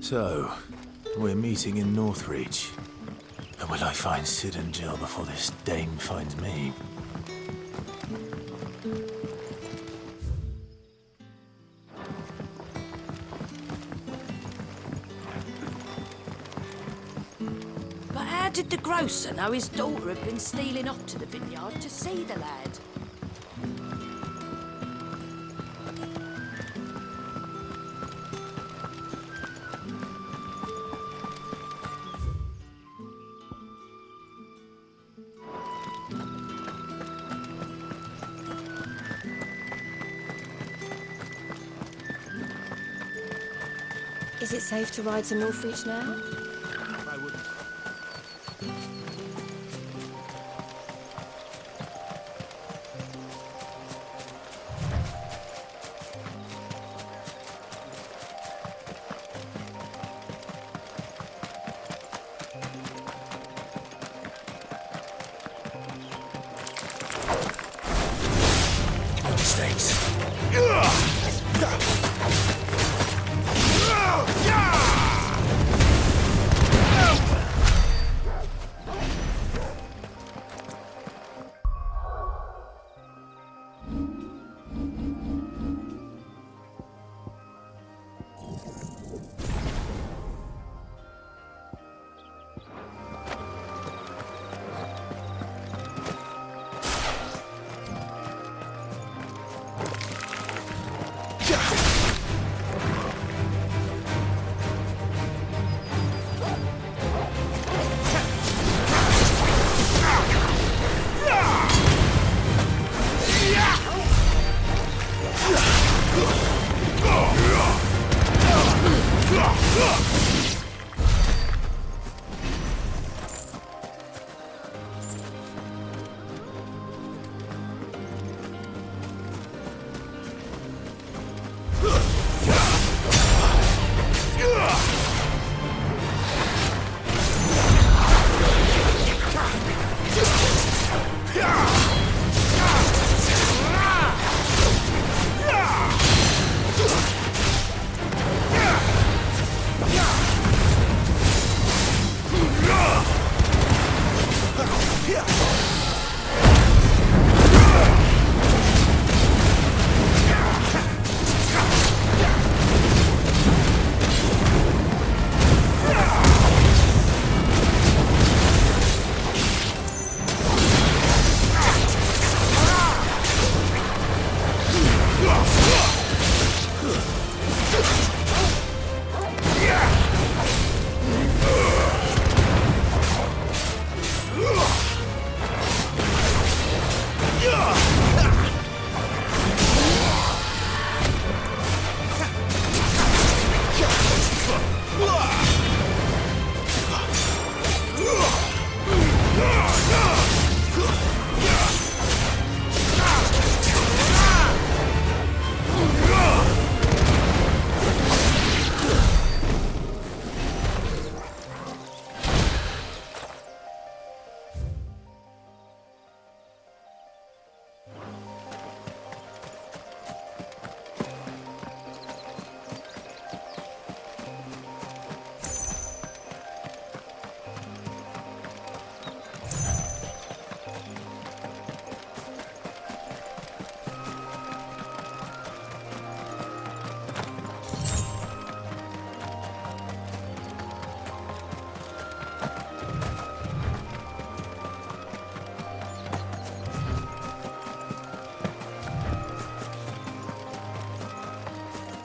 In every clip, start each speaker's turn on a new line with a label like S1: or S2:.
S1: So, we're meeting in Northreach. But will I find Sid and Jill before this dame finds me?
S2: But how did the grocer know his daughter had been stealing off to the vineyard to see the lad?
S3: Is it safe to ride to Northreach now?
S1: I wouldn't. No mistakes.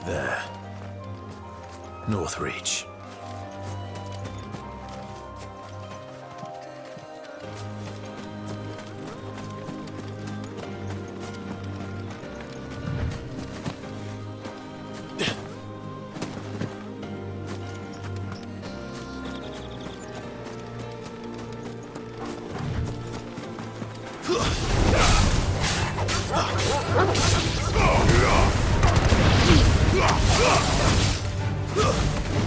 S1: There. Northreach.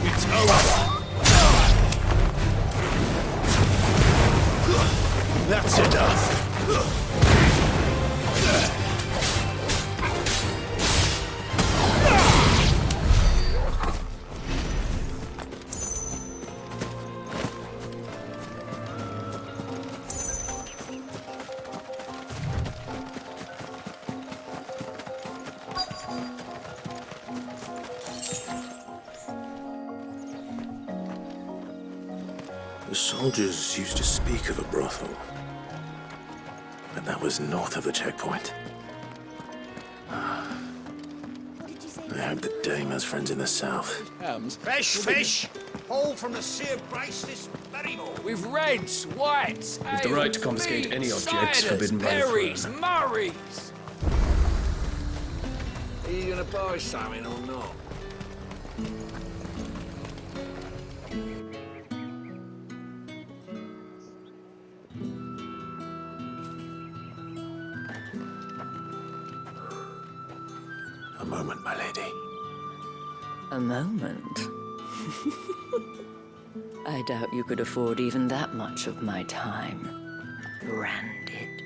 S1: It's over. That's enough. The soldiers used to speak of a brothel, but that was north of the checkpoint. I hope the dame has friends in the south.
S4: Fish! All from the sea of grace this very morning.
S5: With reds, whites,
S6: With the right to confiscate any objects forbidden by the
S5: berries,
S6: throne.
S5: murrays.
S4: Are you gonna buy something or not?
S1: A moment, my lady.
S2: A moment? I doubt you could afford even that much of my time. Branded.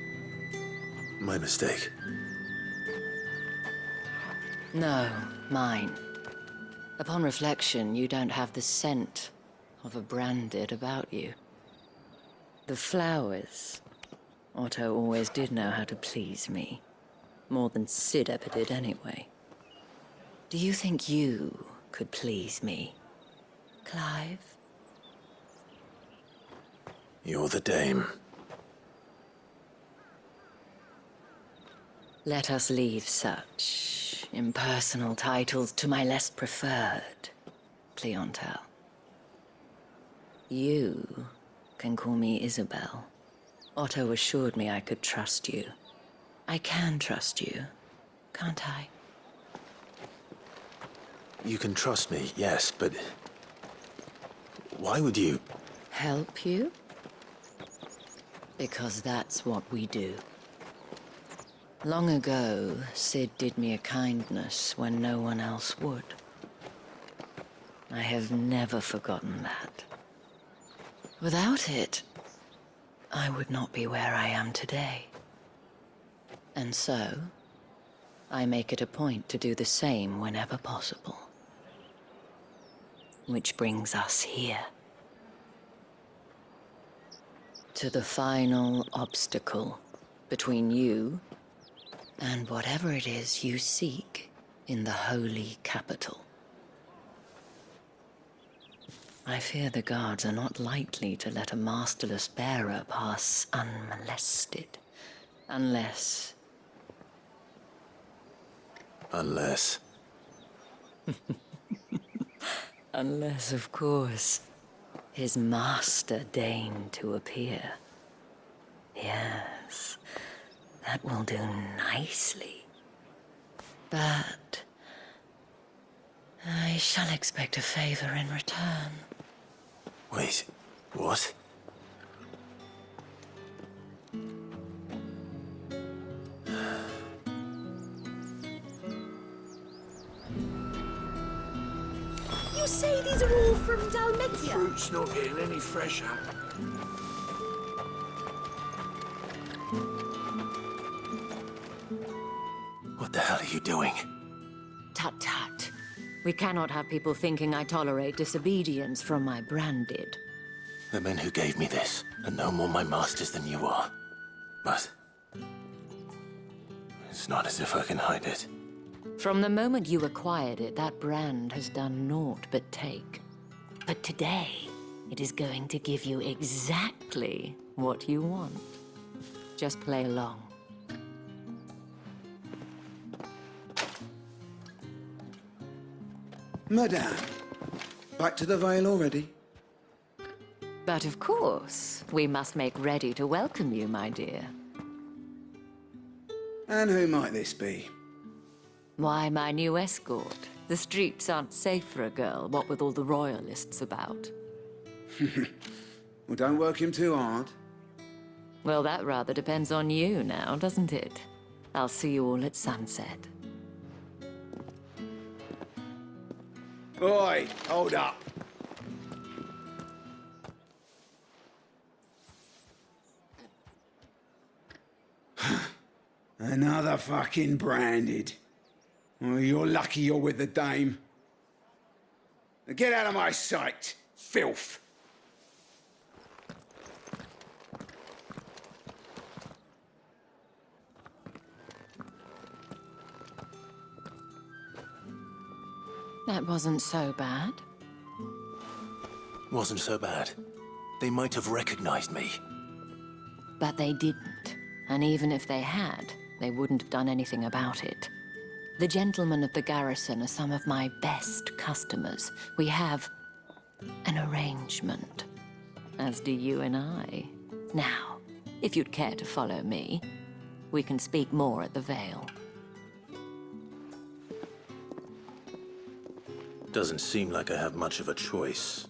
S1: My mistake.
S2: No, mine. Upon reflection, you don't have the scent of a branded about you. The flowers. Otto always did know how to please me. More than Sid ever did anyway. Do you think you could please me, Clive?
S1: You're the dame.
S2: Let us leave such impersonal titles to my less preferred clientele. You can call me Isabel. Otto assured me I could trust you. I can trust you, can't I?
S1: You can trust me, yes, but... why would you?
S2: Help you? Because that's what we do. Long ago, Sid did me a kindness when no one else would. I have never forgotten that. Without it, I would not be where I am today. And so, I make it a point to do the same whenever possible. Which brings us here. To the final obstacle between you and whatever it is you seek in the holy capital. I fear the guards are not likely to let a masterless bearer pass unmolested. Unless...
S1: Unless...
S2: Unless, of course, his master deigned to appear. Yes, that will do nicely. But I shall expect a favor in return.
S1: Wait, what?
S3: You say these are all from Dalmatia?
S4: Fruit's not getting any fresher.
S1: What the hell are you doing?
S2: Tut tut. We cannot have people thinking I tolerate disobedience from my branded.
S1: The men who gave me this are no more my masters than you are. But... it's not as if I can hide it.
S2: From the moment you acquired it, that brand has done naught but take. But today, it is going to give you exactly what you want. Just play along.
S7: Madame, back to the Vale already?
S2: But of course, we must make ready to welcome you, my dear.
S7: And who might this be?
S2: Why, my new escort. The streets aren't safe for a girl, what with all the royalists about.
S7: Well, don't work him too hard.
S2: Well, that rather depends on you now, doesn't it? I'll see you all at sunset.
S7: Oi, hold up. Another fucking branded. Oh, you're lucky you're with the dame. Now get out of my sight, filth.
S2: That wasn't so bad.
S1: Wasn't so bad. They might have recognized me.
S2: But they didn't. And even if they had, they wouldn't have done anything about it. The gentlemen of the garrison are some of my best customers. We have an arrangement, as do you and I. Now, if you'd care to follow me, we can speak more at the Vale.
S1: Doesn't seem like I have much of a choice.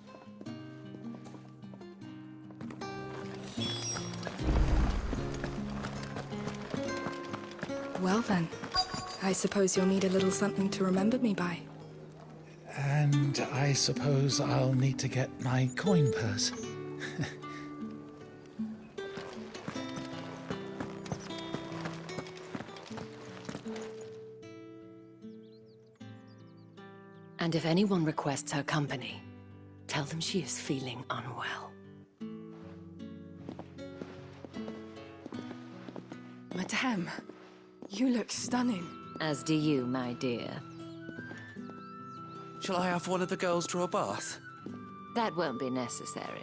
S8: Well then, I suppose you'll need a little something to remember me by.
S9: And I suppose I'll need to get my coin purse.
S2: And if anyone requests her company, tell them she is feeling unwell.
S8: Madame, you look stunning.
S2: As do you, my dear.
S5: Shall I have one of the girls draw a bath?
S2: That won't be necessary.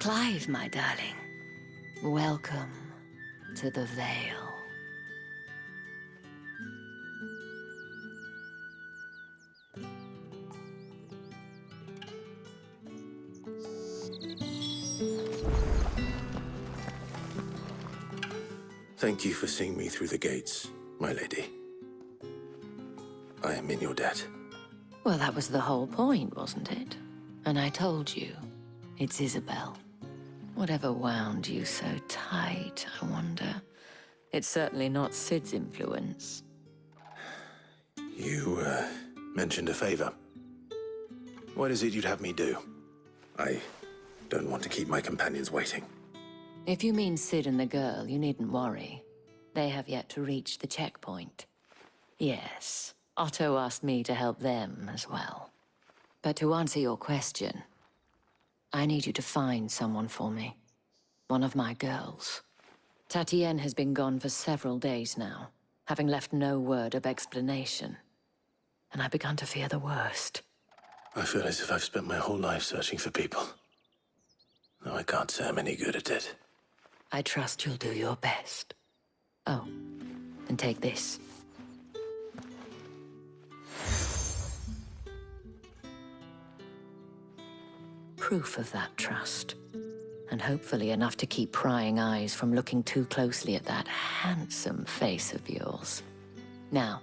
S2: Clive, my darling. Welcome to the Vale.
S1: Thank you for seeing me through the gates, my lady. I am in your debt.
S2: Well, that was the whole point, wasn't it? And I told you, it's Isabel. Whatever wound you so tight, I wonder. It's certainly not Sid's influence.
S1: You, mentioned a favor. What is it you'd have me do? I don't want to keep my companions waiting.
S2: If you mean Sid and the girl, you needn't worry. They have yet to reach the checkpoint. Yes, Otto asked me to help them as well. But to answer your question, I need you to find someone for me. One of my girls. Tatienne has been gone for several days now, having left no word of explanation. And I've begun to fear the worst.
S1: I feel as if I've spent my whole life searching for people. Though I can't say I'm any good at it.
S2: I trust you'll do your best. Oh, and take this. Proof of that trust. And hopefully enough to keep prying eyes from looking too closely at that handsome face of yours. Now,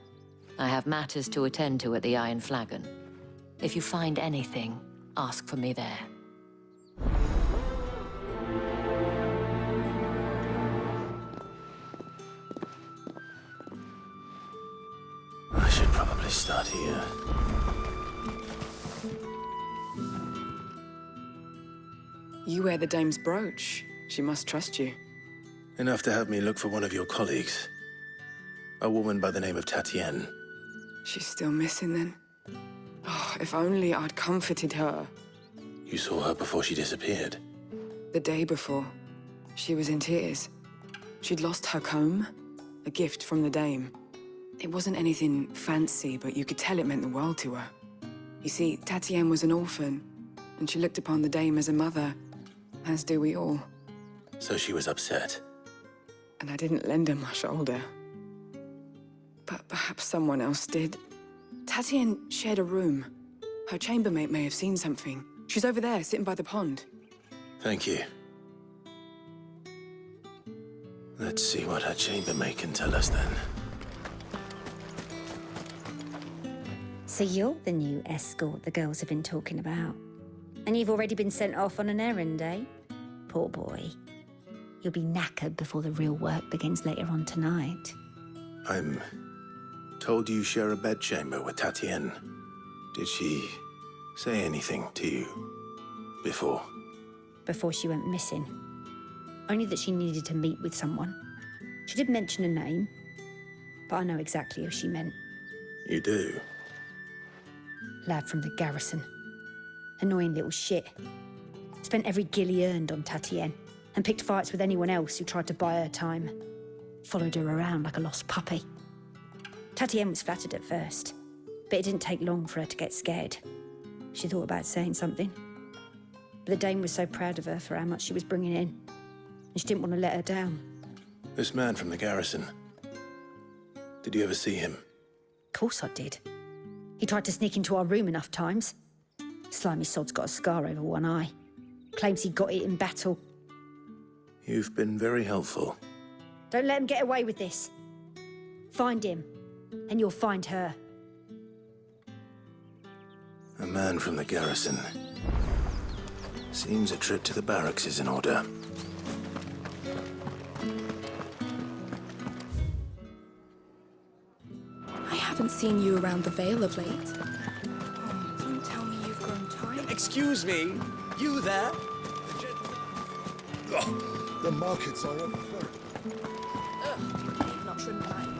S2: I have matters to attend to at the Iron Flagon. If you find anything, ask for me there.
S1: I should probably start here.
S8: You wear the dame's brooch. She must trust you.
S1: Enough to have me look for one of your colleagues. A woman by the name of Tatienne.
S8: She's still missing then. Oh, if only I'd comforted her.
S1: You saw her before she disappeared.
S8: The day before, she was in tears. She'd lost her comb, a gift from the dame. It wasn't anything fancy, but you could tell it meant the world to her. You see, Tatienne was an orphan, and she looked upon the dame as a mother, as do we all.
S1: So she was upset.
S8: And I didn't lend her my shoulder. But perhaps someone else did. Tatienne shared a room. Her chambermaid may have seen something. She's over there, sitting by the pond.
S1: Thank you. Let's see what her chambermaid can tell us then.
S3: So you're the new escort the girls have been talking about. And you've already been sent off on an errand, eh? Poor boy. You'll be knackered before the real work begins later on tonight.
S1: I'm told you share a bedchamber with Tatienne. Did she say anything to you before?
S3: Before she went missing. Only that she needed to meet with someone. She did mention a name, but I know exactly who she meant.
S1: You do?
S3: Lad from the garrison. Annoying little shit. Spent every guil he earned on Tatienne, and picked fights with anyone else who tried to buy her time. Followed her around like a lost puppy. Tatienne was flattered at first, But it didn't take long for her to get scared. She thought about saying something. But the Dame was so proud of her for how much she was bringing in. And she didn't want to let her down.
S1: This man from the garrison. Did you ever see him?
S3: Of course I did. He tried to sneak into our room enough times. Slimy sod's got a scar over one eye. Claims he got it in battle.
S1: You've been very helpful.
S3: Don't let him get away with this. Find him, and you'll find her.
S1: A man from the garrison. Seems a trip to the barracks is in order.
S10: I haven't seen you around the Vale of late. Oh, don't tell me you've grown tired.
S5: Excuse me, you there?
S11: The markets are overflowing.
S10: Not remind me.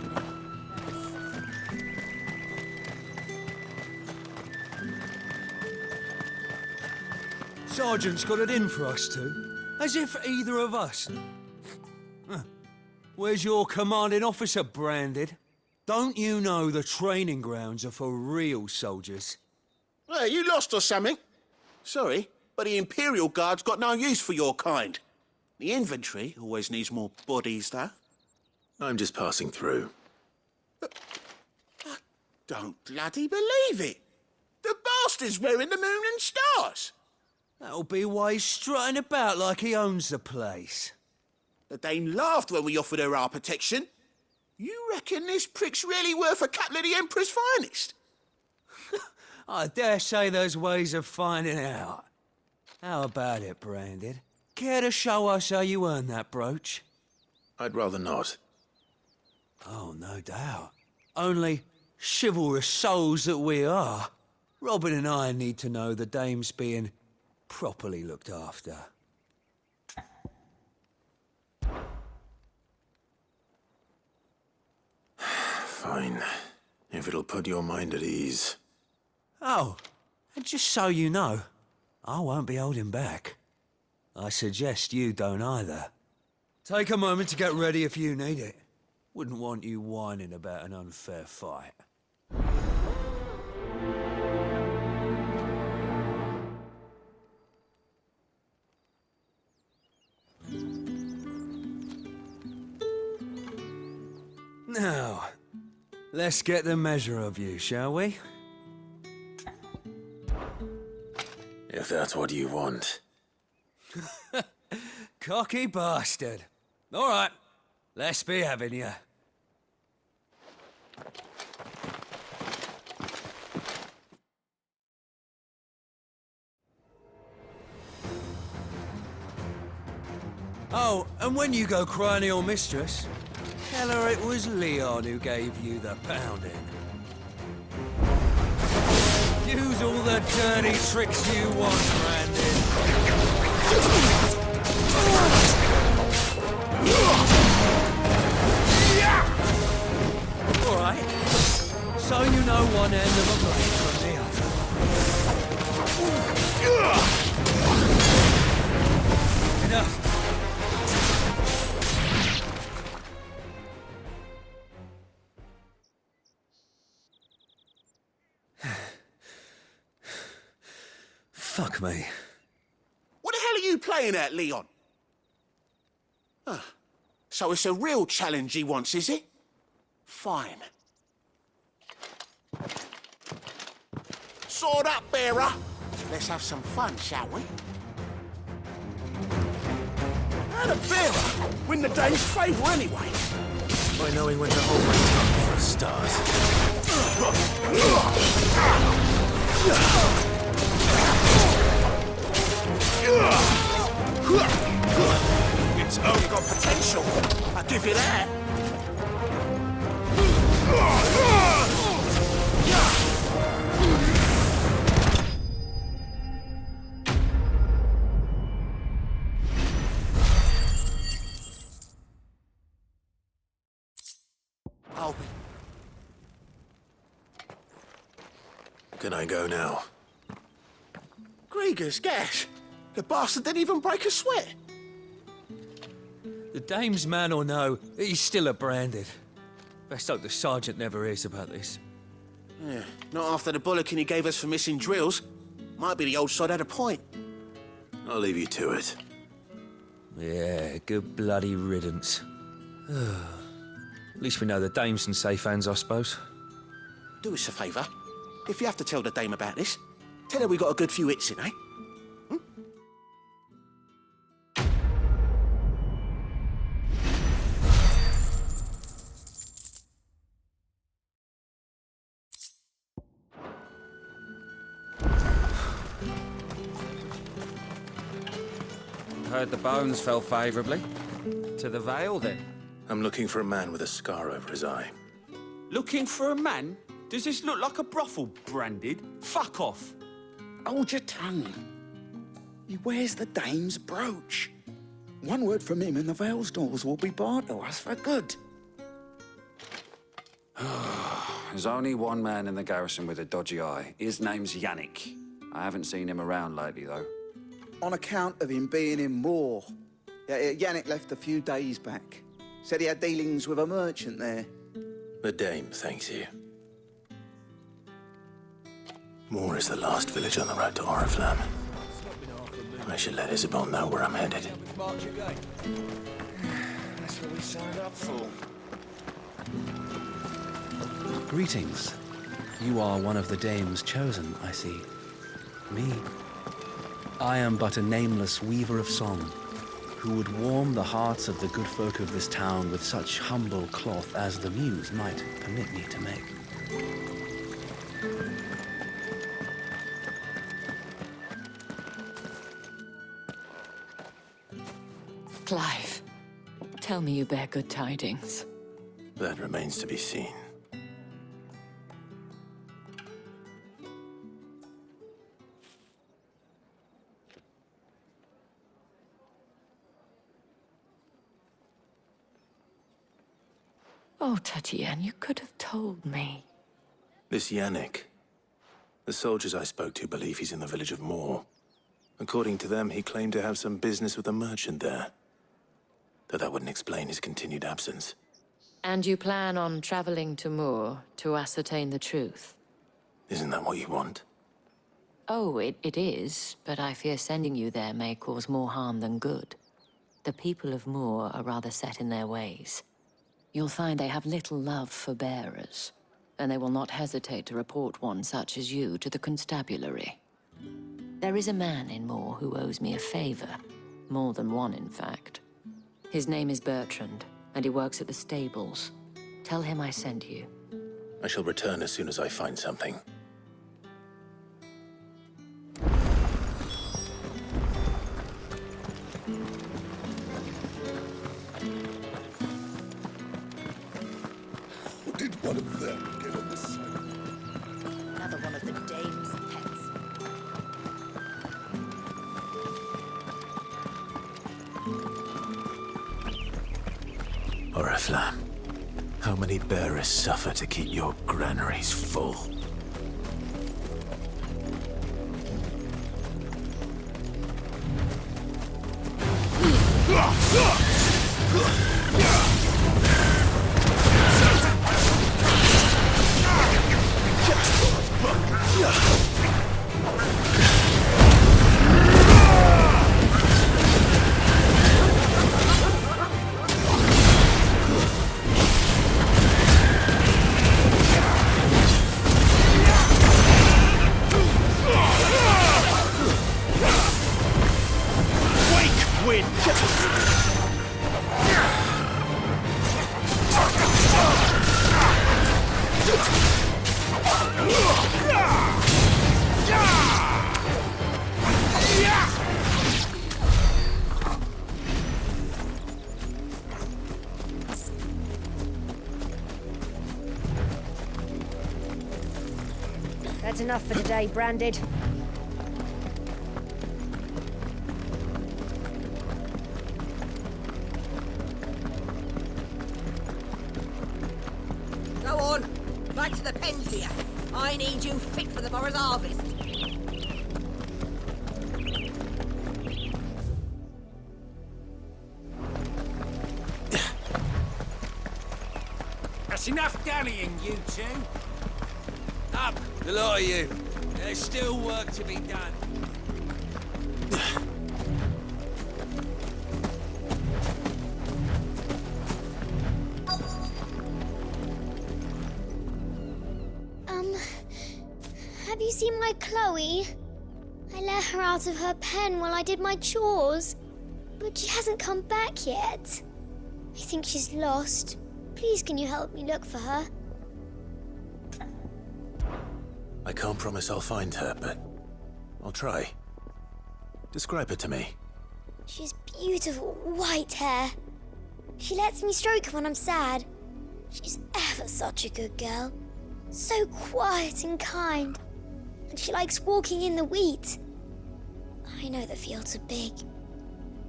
S4: Sergeant's got it in for us two. As if either of us. Where's your commanding officer branded? Don't you know the training grounds are for real soldiers?
S12: Hey, you lost or something? Sorry, but the Imperial Guard's got no use for your kind. The infantry always needs more bodies, though.
S1: I'm just passing through.
S12: I don't bloody believe it. The bastard's wearing the moon and stars.
S4: That'll be why he's strutting about like he owns the place.
S12: The Dane laughed when we offered her our protection. You reckon this prick's really worth a couple of the Emperor's finest?
S4: I dare say there's ways of finding out. How about it, Branded? Care to show us how you earned that brooch?
S1: I'd rather not.
S4: Oh, no doubt. Only chivalrous souls that we are, Robin and I need to know the dame's being properly looked after.
S1: Fine. If it'll put your mind at ease.
S4: Oh, and just so you know, I won't be holding back. I suggest you don't either. Take a moment to get ready if you need it. Wouldn't want you whining about an unfair fight. Now, let's get the measure of you, shall we?
S1: If that's what you want.
S4: Cocky bastard. All right, let's be having you. Oh, and when you go cry to your mistress, tell her it was Leon who gave you the pounding. Use all the dirty tricks you want, Brandon. All right. So you know one end of a blade from the other. Enough. Fuck me.
S12: What the hell are you playing at, Leon? So it's a real challenge he wants, is it? Fine. Sword up, bearer. Let's have some fun, shall we? How the bearer win the Dane's favour anyway?
S1: By knowing when to hold my tongue for a start.
S12: It's only got potential. I'll give you that.
S1: Can I go now?
S12: Grieger's gas. The bastard didn't even break a sweat.
S4: The dame's man or no, he's still a branded. Best hope the sergeant never hears about this.
S12: Yeah, not after the bollocking he gave us for missing drills. Might be the old sod had a point.
S1: I'll leave you to it.
S4: Yeah, good bloody riddance. At least we know the dame's in safe hands, I suppose.
S12: Do us a favour. If you have to tell the dame about this, tell her we got a good few hits in, eh?
S5: Heard the bones fell favourably. To the Vale, then?
S1: I'm looking for a man with a scar over his eye.
S5: Looking for a man? Does this look like a brothel, Branded? Fuck off.
S7: Hold your tongue. He wears the dame's brooch. One word from him and the Vale's doors will be barred to us for good.
S13: There's only one man in the garrison with a dodgy eye. His name's Yannick. I haven't seen him around lately, though.
S14: On account of him being in Moor. Yannick left a few days back. Said he had dealings with a merchant there.
S1: The dame thanks you. Moor is the last village on the road to Oriflamme. I should let Isabel know where I'm headed.
S7: That's what we signed up for.
S6: Greetings. You are one of the dames chosen, I see. Me? I am but a nameless weaver of song, who would warm the hearts of the good folk of this town with such humble cloth as the muse might permit me to make.
S2: Clive, tell me you bear good tidings.
S1: That remains to be seen.
S2: Oh, Tatienne, you could have told me.
S1: This Yannick. The soldiers I spoke to believe he's in the village of Moor. According to them, he claimed to have some business with a merchant there. Though that wouldn't explain his continued absence.
S2: And you plan on traveling to Moor to ascertain the truth?
S1: Isn't that what you want?
S2: Oh, it is, but I fear sending you there may cause more harm than good. The people of Moor are rather set in their ways. You'll find they have little love for bearers, and they will not hesitate to report one such as you to the constabulary. There is a man in Moor who owes me a favor. More than one, in fact. His name is Bertrand, and he works at the stables. Tell him I sent you.
S1: I shall return as soon as I find something.
S11: Did one of them get on the side?
S3: Another one of the dame's pets.
S1: Oriflamme, how many bearers suffer to keep your granaries full?
S3: That's enough for today, Branded.
S15: Go on, back to the pens here. I need you fit for the morrow's harvest.
S5: That's enough dallying, you two.
S4: Up, the lot of you. There's still work to be done.
S16: Have you seen my Chloe? I let her out of her pen while I did my chores, but she hasn't come back yet. I think she's lost. Please, can you help me look for her?
S1: I can't promise I'll find her, but I'll try. Describe her to me.
S16: She's beautiful white hair. She lets me stroke her when I'm sad. She's ever such a good girl. So quiet and kind. And she likes walking in the wheat. I know the fields are big,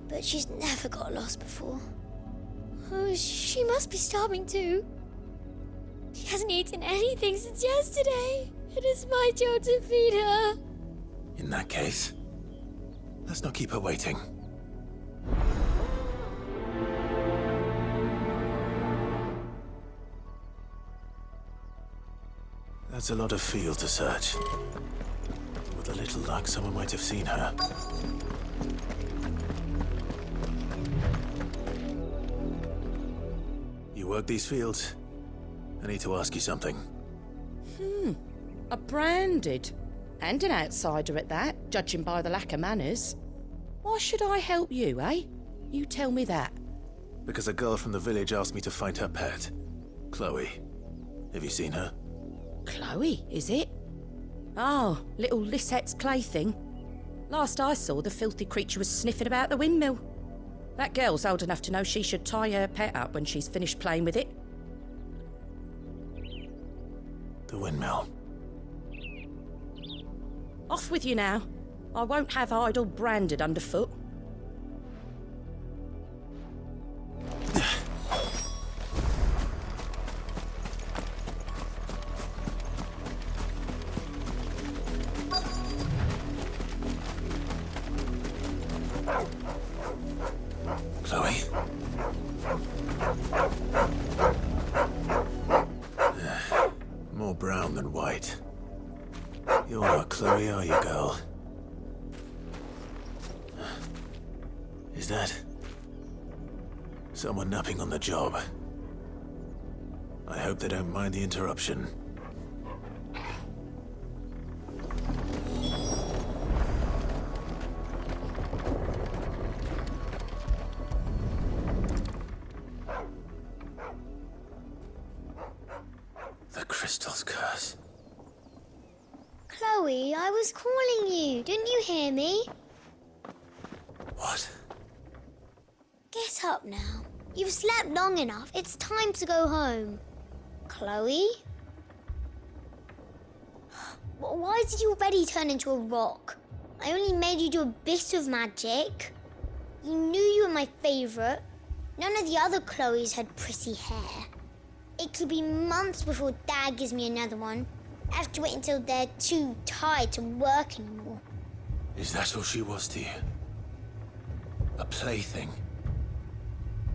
S16: but she's never got lost before. Oh, she must be starving too. She hasn't eaten anything since yesterday. It is my job to feed her.
S1: In that case, let's not keep her waiting. That's a lot of field to search. With a little luck, someone might have seen her. You work these fields? I need to ask you something.
S17: A branded. And an outsider at that, judging by the lack of manners. Why should I help you, eh? You tell me that.
S1: Because a girl from the village asked me to find her pet, Chloe. Have you seen her?
S17: Chloe, is it? Oh, little Lisette's plaything. Last I saw, the filthy creature was sniffing about the windmill. That girl's old enough to know she should tie her pet up when she's finished playing with it.
S1: The windmill.
S17: Off with you now. I won't have idle branded underfoot.
S1: Chloe? More brown than white. You're not Chloe, are you, girl? Is that someone napping on the job? I hope they don't mind the interruption. The crystal's curse.
S16: Chloe, I was calling you. Didn't you hear me?
S1: What?
S16: Get up now. You've slept long enough. It's time to go home. Chloe? Why did you already turn into a rock? I only made you do a bit of magic. You knew you were my favourite. None of the other Chloes had pretty hair. It could be months before Dad gives me another one. I have to wait until they're too tired to work anymore.
S1: Is that all she was to you? A plaything?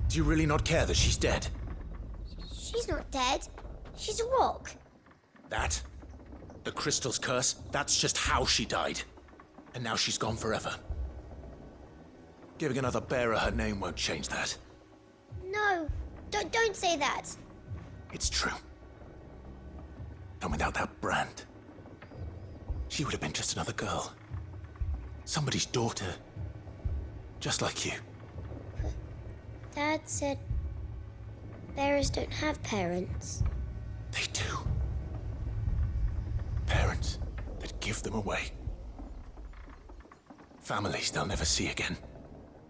S1: Do you really not care that she's dead?
S16: She's not dead. She's a rock.
S1: That? The crystal's curse? That's just how she died. And now she's gone forever. Giving another bearer her name won't change that.
S16: No, don't say that.
S1: It's true. And without that brand, she would have been just another girl. Somebody's daughter. Just like you.
S16: But Dad said bearers don't have parents.
S1: They do. Parents that give them away. Families they'll never see again.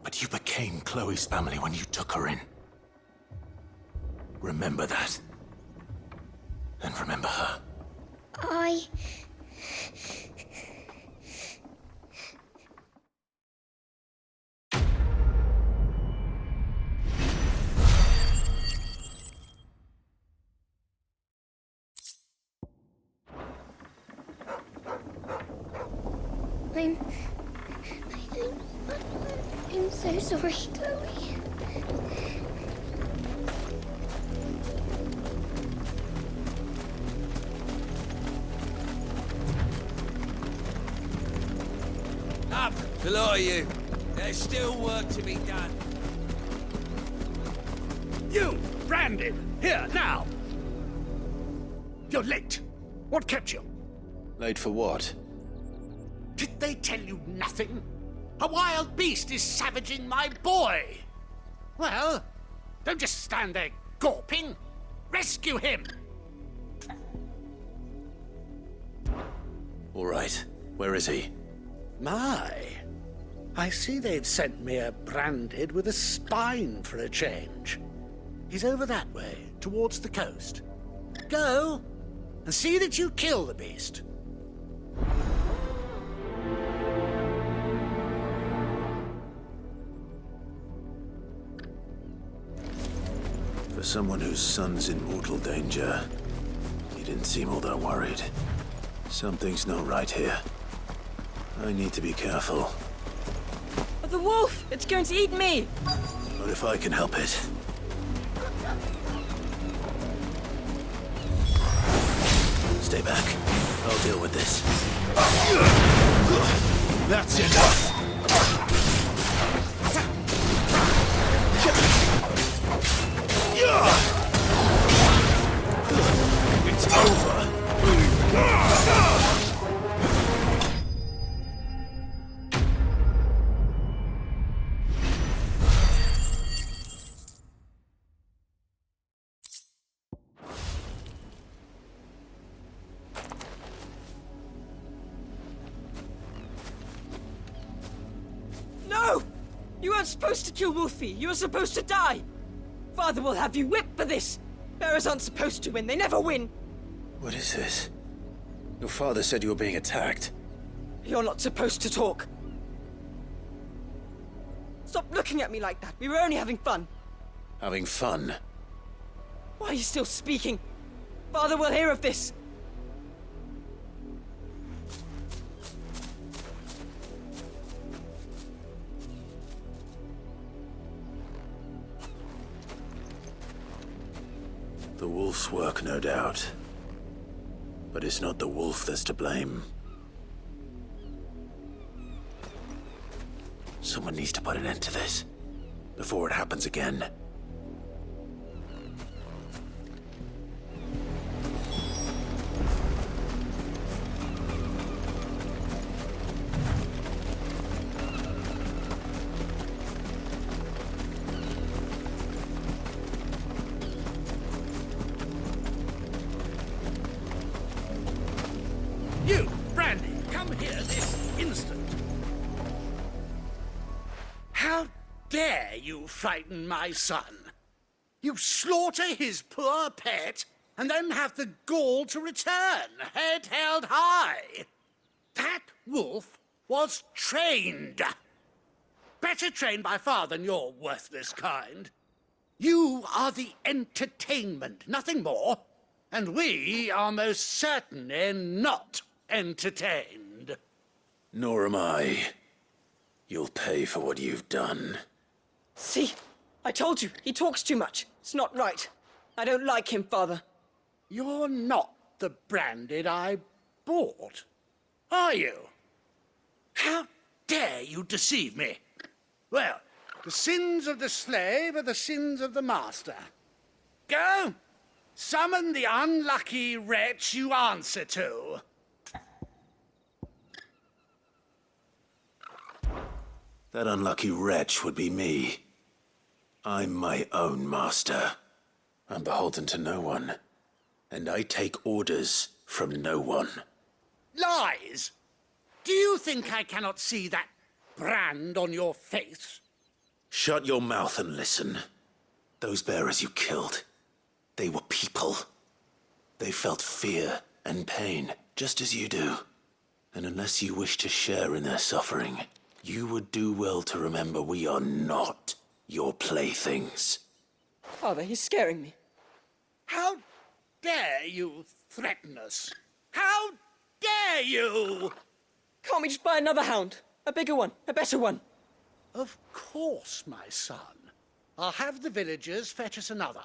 S1: But you became Chloe's family when you took her in. Remember that. And remember her.
S16: I'm so sorry, Chloe.
S4: A lot of you. There's still work to be done.
S18: You, Brandon, here, now! You're late. What kept you?
S1: Late for what?
S18: Did they tell you nothing? A wild beast is savaging my boy! Well, don't just stand there gawping. Rescue him!
S1: All right. Where is he?
S18: My, I see they've sent me a Branded with a spine for a change. He's over that way, towards the coast. Go, and see that you kill the beast.
S1: For someone whose son's in mortal danger, he didn't seem all that worried. Something's not right here. I need to be careful.
S19: The wolf! It's going to eat me!
S1: But if I can help it. Stay back. I'll deal with this. That's enough! It's over!
S19: No! You weren't supposed to kill Wolfie. You were supposed to die. Father will have you whipped for this. Bearers aren't supposed to win. They never win.
S1: What is this? Your father said you were being attacked.
S19: You're not supposed to talk. Stop looking at me like that. We were only having fun.
S1: Having fun?
S19: Why are you still speaking? Father will hear of this.
S1: The wolf's work, no doubt. But it's not the wolf that's to blame. Someone needs to put an end to this, before it happens again.
S18: You, Brandy, come here this instant. How dare you frighten my son? You slaughter his poor pet and then have the gall to return, head held high. That wolf was trained. Better trained by far than your worthless kind. You are the entertainment, nothing more. And we are most certainly not entertained.
S1: Nor am I. You'll pay for what you've done.
S19: See? I told you. He talks too much. It's not right. I don't like him, Father.
S18: You're not the Branded I bought, are you? How dare you deceive me? Well, the sins of the slave are the sins of the master. Go! Summon the unlucky wretch you answer to.
S1: That unlucky wretch would be me. I'm my own master. I'm beholden to no one. And I take orders from no one.
S18: Lies! Do you think I cannot see that brand on your face?
S1: Shut your mouth and listen. Those bearers you killed, they were people. They felt fear and pain, just as you do. And unless you wish to share in their suffering, you would do well to remember we are not your playthings.
S19: Father, he's scaring me.
S18: How dare you threaten us? How dare you?
S19: Can't we just buy another hound? A bigger one, a better one.
S18: Of course, my son. I'll have the villagers fetch us another.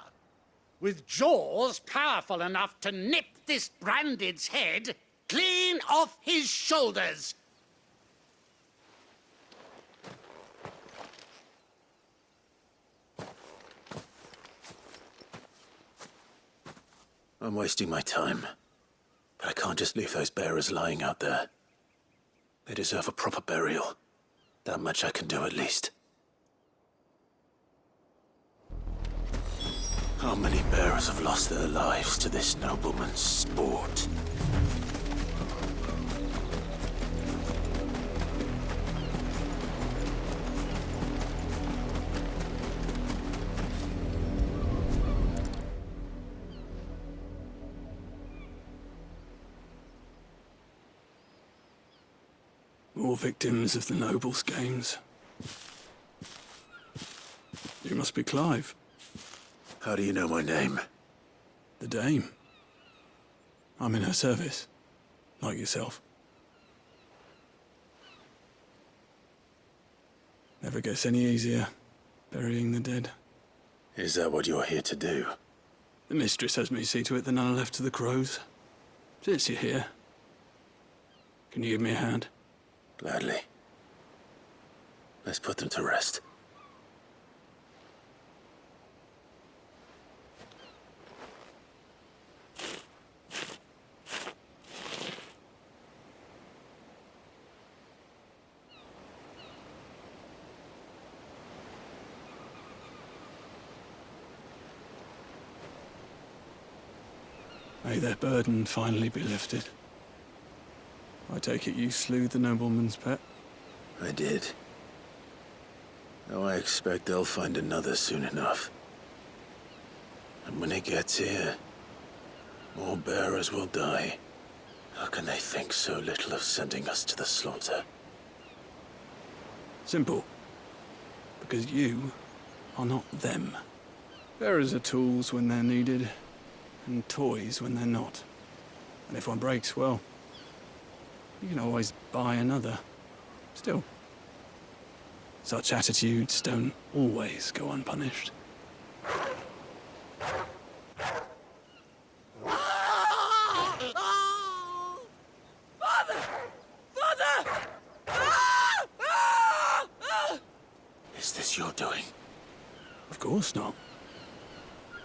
S18: With jaws powerful enough to nip this Branded's head clean off his shoulders.
S1: I'm wasting my time. But I can't just leave those bearers lying out there. They deserve a proper burial. That much I can do at least. How many bearers have lost their lives to this nobleman's sport?
S20: More victims of the nobles' games. You must be Clive.
S1: How do you know my name?
S20: The Dame. I'm in her service, like yourself. Never gets any easier, burying the dead.
S1: Is that what you're here to do?
S20: The mistress has me see to it that none are left to the crows. Since you're here, can you give me a hand?
S1: Gladly. Let's put them to rest.
S20: May their burden finally be lifted. I take it you slew the nobleman's pet?
S1: I did. Now I expect they'll find another soon enough. And when it gets here, more bearers will die. How can they think so little of sending us to the slaughter?
S20: Simple. Because you are not them. Bearers are tools when they're needed, and toys when they're not. And if one breaks, well, you can always buy another. Still, such attitudes don't always go unpunished.
S1: Is this your doing?
S20: Of course not.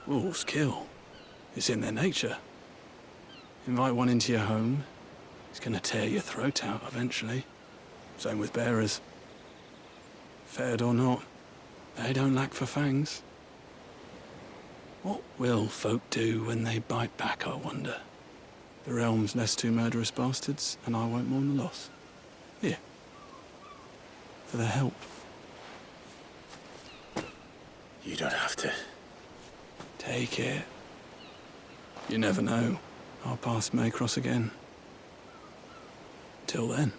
S20: Wolves kill. It's in their nature. Invite one into your home, he's gonna tear your throat out eventually. Same with bearers. Fed or not, they don't lack for fangs. What will folk do when they bite back, I wonder? The realm's less two murderous bastards, and I won't mourn the loss. Here. For their help.
S1: You don't have to.
S20: Take it. You never know. Our paths may cross again. Till then.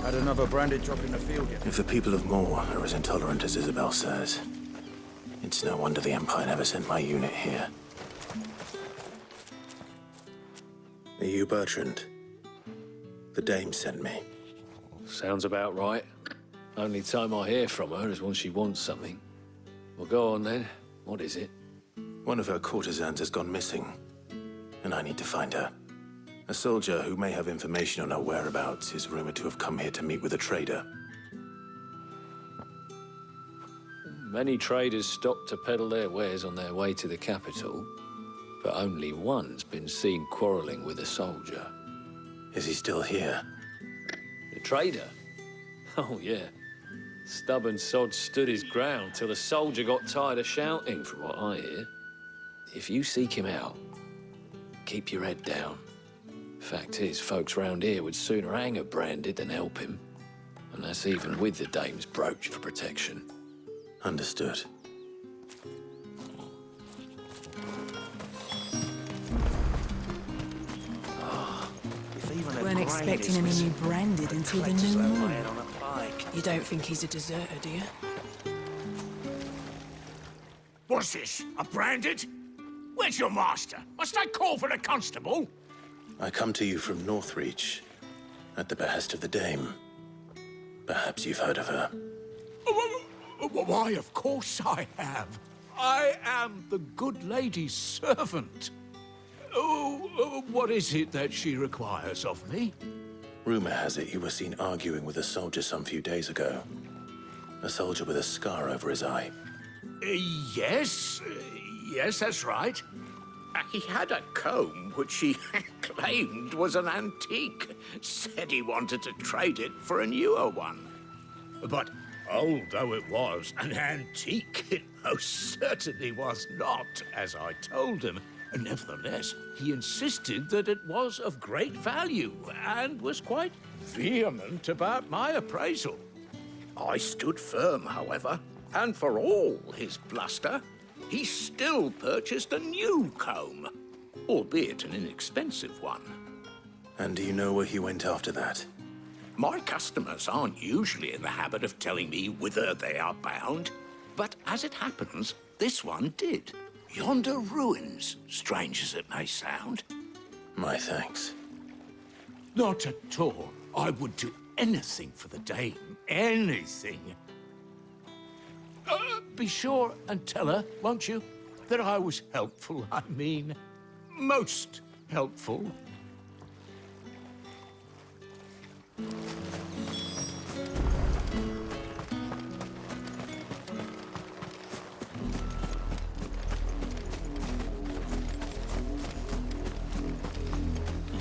S11: Had another branded drop in the field yet?
S1: If the people of Moor are as intolerant as Isabel says, it's no wonder the Empire never sent my unit here. Are you Bertrand? The Dame sent me.
S21: Sounds about right. Only time I hear from her is when she wants something. Well, go on then. What is it?
S1: One of her courtesans has gone missing, and I need to find her. A soldier who may have information on her whereabouts is rumored to have come here to meet with a trader.
S21: Many traders stop to peddle their wares on their way to the capital, but only one's been seen quarreling with a soldier.
S1: Is he still here?
S21: The trader? Oh, yeah. Stubborn sod stood his ground till the soldier got tired of shouting, from what I hear. If you seek him out, keep your head down. Fact is, folks round here would sooner hang a branded than help him. And that's even with the Dame's brooch for protection.
S1: Understood.
S8: Weren't expecting any new branded until the new moon.
S19: You don't think he's a deserter, do you?
S18: What's this? A branded? Where's your master? Must I call for the constable?
S1: I come to you from Northreach, at the behest of the Dame. Perhaps you've heard of her.
S18: Why, of course I have. I am the good lady's servant. What is it that she requires of me?
S1: Rumor has it you were seen arguing with a soldier some few days ago. A soldier with a scar over his eye.
S18: Yes, that's right. He had a comb which he claimed was an antique. Said he wanted to trade it for a newer one. But although it was an antique, it most certainly was not, as I told him. Nevertheless, he insisted that it was of great value and was quite vehement about my appraisal. I stood firm, however, and for all his bluster, he still purchased a new comb, albeit an inexpensive one.
S1: And do you know where he went after that?
S18: My customers aren't usually in the habit of telling me whither they are bound, but as it happens, this one did. Yonder ruins, strange as it may sound.
S1: My thanks.
S18: Not at all. I would do anything for the Dame. Anything. Be sure and tell her, won't you, that I was helpful. I mean, most helpful.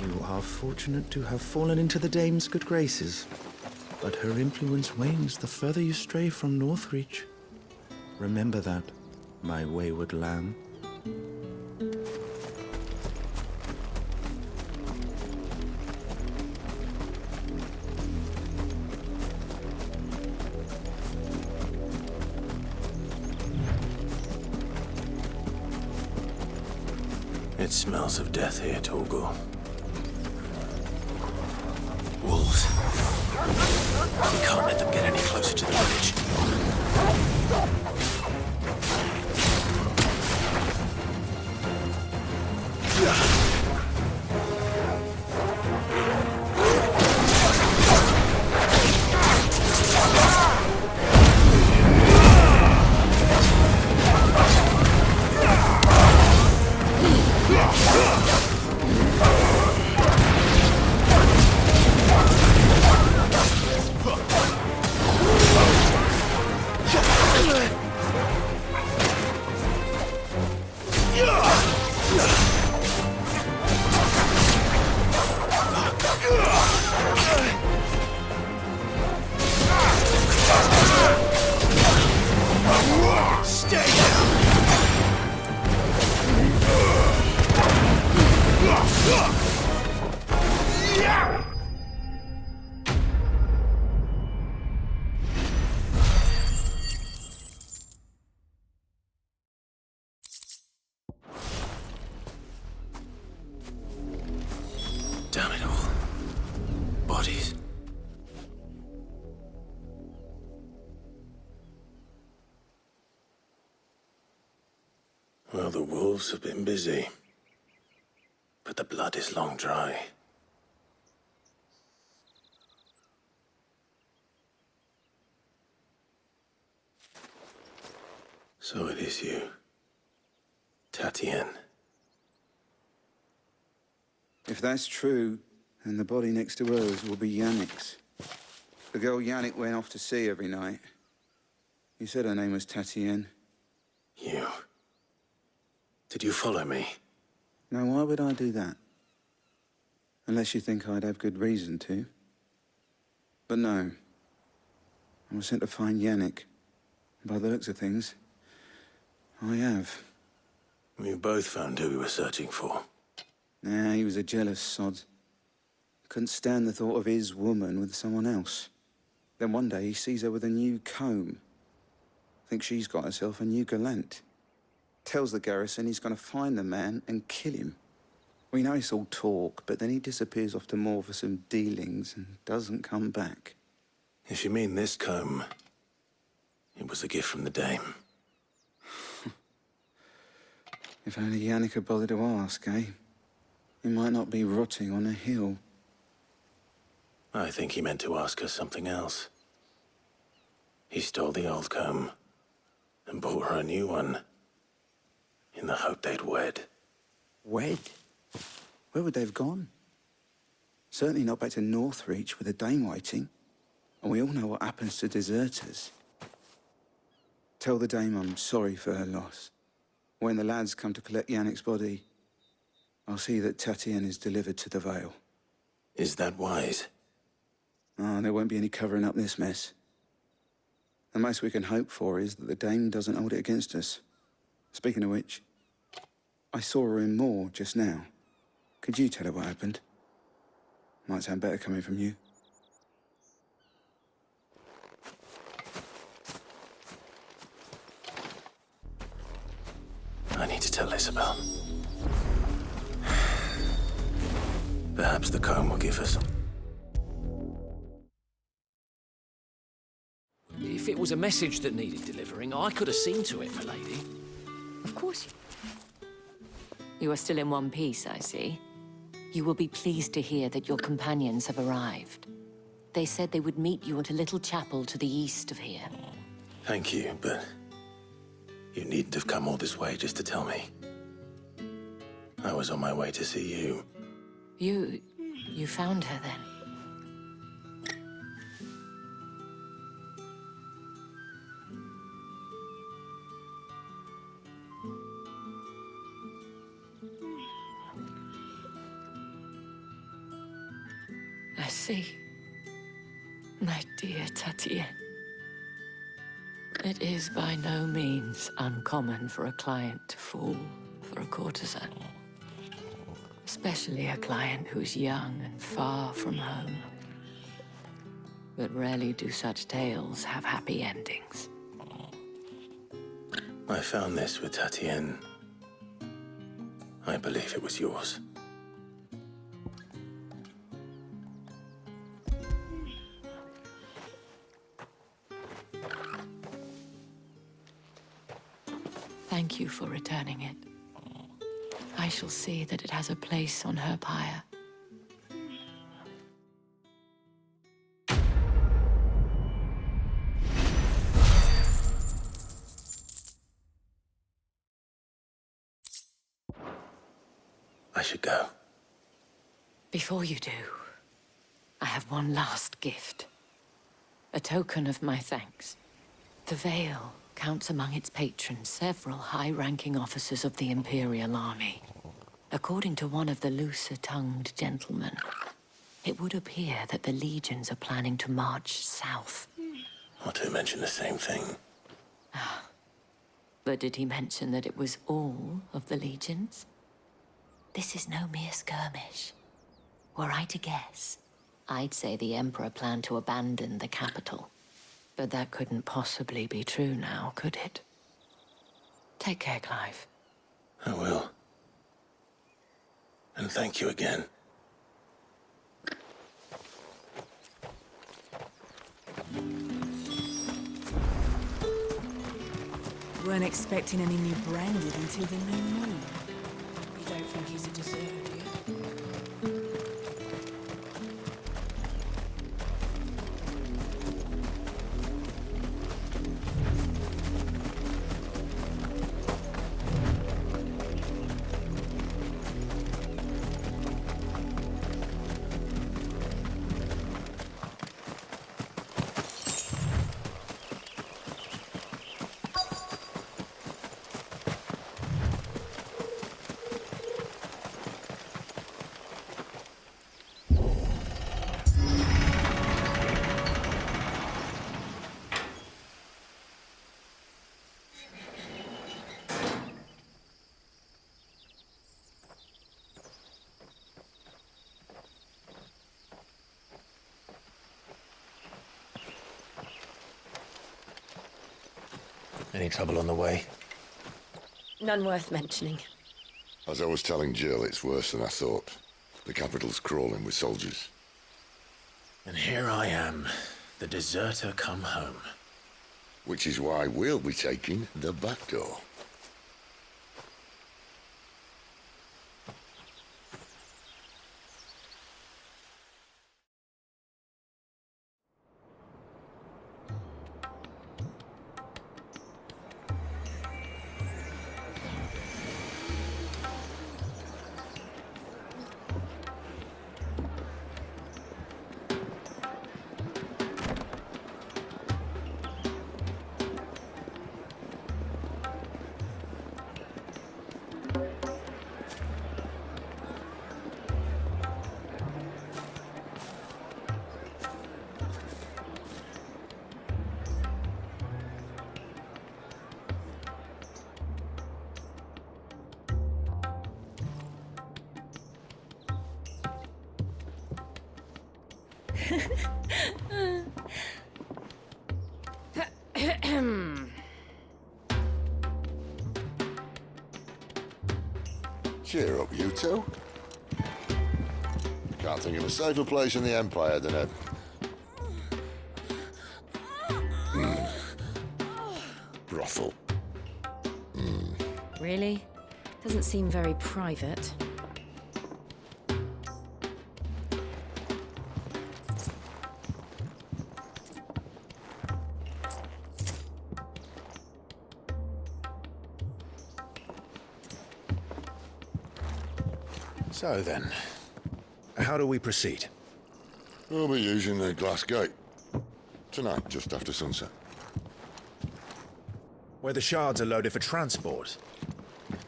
S9: You are fortunate to have fallen into the Dame's good graces, but her influence wanes the further you stray from Northreach. Remember that, my wayward lamb.
S1: It smells of death here, Torgor. Wolves. We can't let them get any closer to the village. Damn it all. Bodies. Well, the wolves have been busy. But the blood is long dry. So it is you, Tatienne.
S14: If that's true, then the body next to hers will be Yannick's. The girl Yannick went off to see every night. You said her name was Tatienne.
S1: You. Did you follow me?
S14: Now, why would I do that? Unless you think I'd have good reason to. But no. I was sent to find Yannick. By the looks of things, I have.
S1: We both found who we were searching for.
S14: Nah, he was a jealous sod. Couldn't stand the thought of his woman with someone else. Then one day he sees her with a new comb. Thinks she's got herself a new gallant. Tells the garrison he's going to find the man and kill him. We know it's all talk, but then he disappears off to Moor for some dealings and doesn't come back.
S1: If you mean this comb, it was a gift from the Dame.
S14: If only Yannick had bothered to ask, eh? He might not be rotting on a hill.
S1: I think he meant to ask her something else. He stole the old comb and bought her a new one in the hope they'd wed.
S14: Wed? Where would they have gone? Certainly not back to Northreach with the Dame waiting. And we all know what happens to deserters. Tell the Dame I'm sorry for her loss. When the lads come to collect Yannick's body, I'll see that Tatienne is delivered to the Vale.
S1: Is that wise?
S14: Ah, there won't be any covering up this mess. The most we can hope for is that the Dame doesn't hold it against us. Speaking of which, I saw her in Moor just now. Could you tell her what happened? Might sound better coming from you.
S1: I need to tell Isabel. Perhaps the comb will give us.
S21: If it was a message that needed delivering, I could have seen to it, milady.
S2: Of course. You are still in one piece, I see. You will be pleased to hear that your companions have arrived. They said they would meet you at a little chapel to the east of here.
S1: Thank you, but you needn't have come all this way just to tell me. I was on my way to see you.
S2: You found her then? I see. My dear Tatienne. It is by no means uncommon for a client to fall for a courtesan. Especially a client who's young and far from home. But rarely do such tales have happy endings.
S1: I found this with Tatienne. I believe it was yours.
S2: Thank you for returning it. I shall see that it has a place on her pyre.
S1: I should go.
S2: Before you do, I have one last gift. A token of my thanks. The Vale counts among its patrons several high-ranking officers of the Imperial Army. According to one of the looser-tongued gentlemen, it would appear that the legions are planning to march south.
S1: Not to mention the same thing.
S2: But did he mention that it was all of the legions? This is no mere skirmish. Were I to guess, I'd say the Emperor planned to abandon the capital. But that couldn't possibly be true now, could it? Take care, Clive.
S1: I will. And thank you again.
S8: Weren't expecting any new branded until the new moon. You don't think he's a deserter, do you?
S1: Any trouble on the way?
S17: None worth mentioning.
S10: As I was telling Jill, it's worse than I thought. The capital's crawling with soldiers.
S1: And here I am, The deserter come home.
S10: Which is why we'll be taking the back door. Cheer up, you two. Can't think of a safer place in the Empire than a... brothel.
S17: Really? Doesn't seem very private.
S1: So then, how do we proceed?
S10: We'll be using the glass gate. Tonight, just after sunset.
S1: Where the shards are loaded for transport.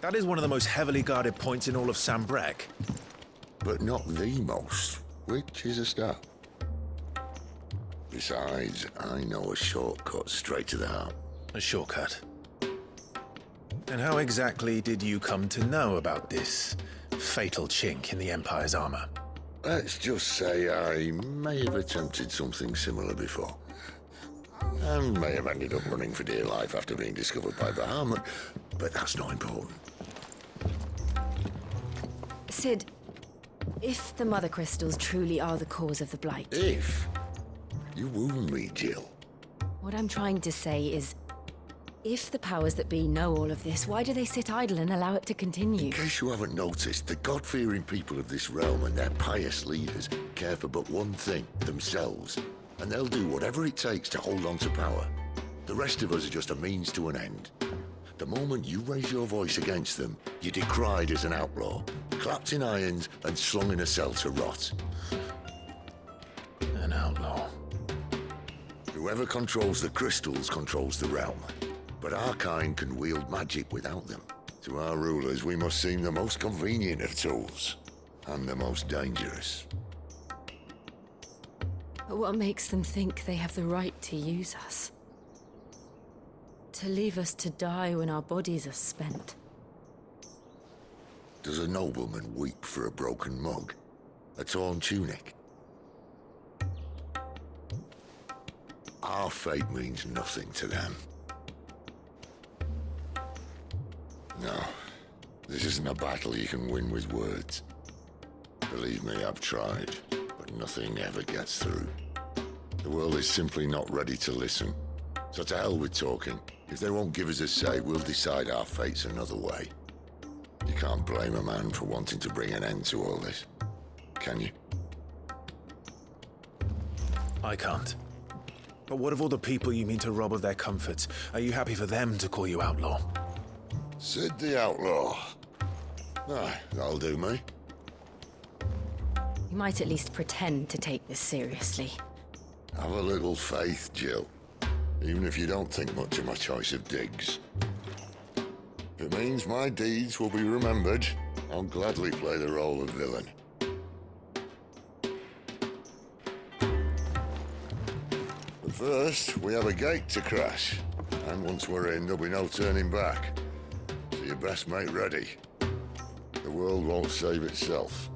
S1: That is one of the most heavily guarded points in all of Sambrek.
S10: But not the most, which is a start. Besides, I know a shortcut straight to the heart.
S1: A shortcut? And how exactly did you come to know about this fatal chink in the Empire's armor?
S10: Let's just say I may have attempted something similar before. And may have ended up running for dear life after being discovered by Bahamut, but that's not important.
S17: Sid, if the Mother Crystals truly are the cause of the Blight...
S10: If? You wound me, Jill.
S17: What I'm trying to say is, if the powers that be know all of this, why do they sit idle and allow it to continue?
S10: In case you haven't noticed, the God-fearing people of this realm and their pious leaders care for but one thing, themselves. And they'll do whatever it takes to hold on to power. The rest of us are just a means to an end. The moment you raise your voice against them, you're decried as an outlaw, clapped in irons and slung in a cell to rot.
S1: An outlaw.
S10: Whoever controls the crystals controls the realm. But our kind can wield magic without them. To our rulers, we must seem the most convenient of tools, and the most dangerous.
S17: But what makes them think they have the right to use us? To leave us to die when our bodies are spent?
S10: Does a nobleman weep for a broken mug? A torn tunic? Our fate means nothing to them. No, this isn't a battle you can win with words. Believe me, I've tried, but nothing ever gets through. The world is simply not ready to listen. So to hell with talking. If they won't give us a say, we'll decide our fates another way. You can't blame a man for wanting to bring an end to all this, can you?
S1: I can't. But what of all the people you mean to rob of their comforts? Are you happy for them to call you outlaw?
S10: Sid the Outlaw. Aye, that'll do me.
S17: You might at least pretend to take this seriously.
S10: Have a little faith, Jill. Even if you don't think much of my choice of digs. If it means my deeds will be remembered, I'll gladly play the role of villain. But first, we have a gate to crash. And once we're in, there'll be no turning back. So you best make ready. The world won't save itself.